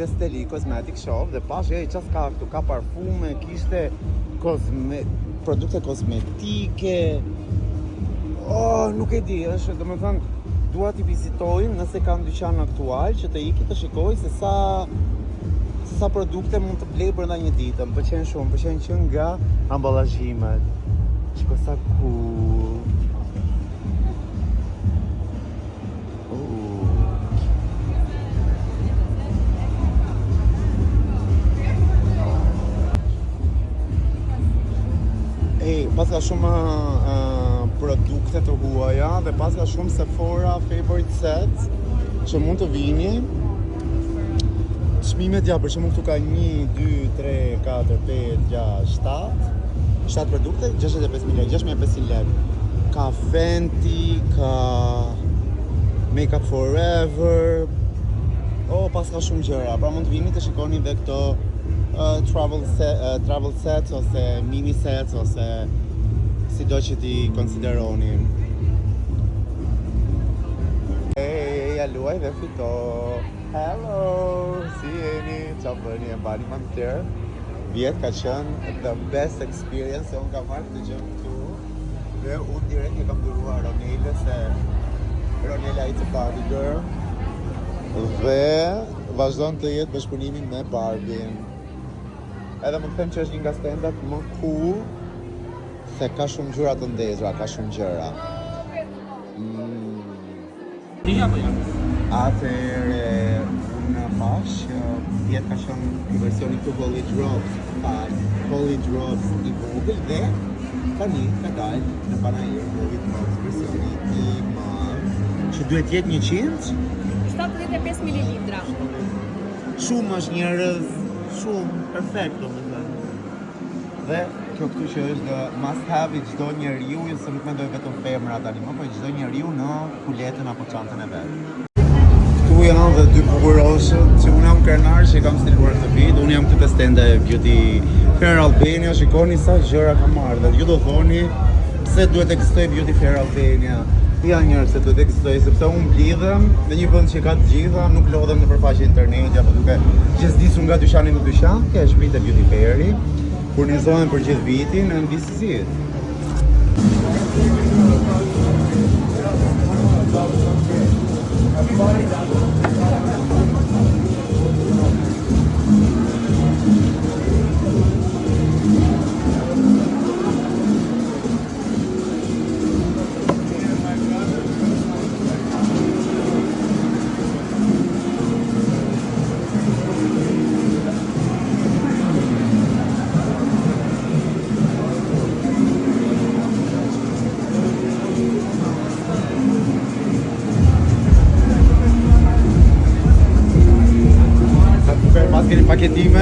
Steli Cosmetic Shop dhe pash çfarë ka këtu, ka parfume, kishte produkte kozmetike. Nuk e di, është, domethënë, dua t'i vizitojmë nëse kanë dyqan aktual që të iki të shikoj se sa produkte mund të blej brenda një dite. Më pëlqen shumë, më pëlqen që nga amballazhimet. Shiko sa cool. Pas ka shumë produkte të huaja dhe pas ka shumë Sephora favorite sets që mund të vini. Çmimet ja, për shembull këtu ka 1, 2, 3, 4, 5, 6, 7 produkte, 65.000 lekë, 6.500 lekë. Ka Fenty, ka Makeup Forever. Pas ka shumë gjëra, pra mund të vini të shikoni dhe këto travel sets ose mini sets ose sido që ti konsideroni. Ja luaj dhe fito. Hello, si jeni? Qa bëni, e mbani më të tërë? Vjetë ka qenë the best experience se unë kam marrë të gjëmë këtu dhe unë direkt e kam duruar Ronele se Ronela it's a Barbie girl dhe vazhdon të jetë bashkëpunimin me Barbie. Edhe më të them që është një nga stendat më cool se ka shumë gjëra të ndezura, ka shumë gjëra. Atëherë unë pash vjetë ka qenë një versioni këtu Holy Drops i vogël dhe tani ka dalë në panajër Holy Drops versioni i madh që duhet jetë 175 ml. Shumë është njerëz, shumë perfekt domethënë. Dhe kjo këtu që është the must have i çdo njeriu, se nuk mendoj vetëm femra tani, po çdo njeriu në kuletën apo çantën e vet. Këtu janë dhe dy bukuroshët që unë jam krenar që kam stiluar këtë vit. Unë jam këtu te stende Beauty Fair Albania, shikoni sa gjëra kam marrë dhe ju do thoni pse duhet të ekzistojë Beauty Fair Albania. Ja njerëz se duhet të ekzistojë sepse unë blidhem në një vend që ka të gjitha, nuk lodhem në përfaqe interneti apo duke gjithdisur nga dyqani në dyqan. Kjo është shtëpi e Beauty Fair-i. Furnizohen për gjithë vitin and this is it. Keni paketime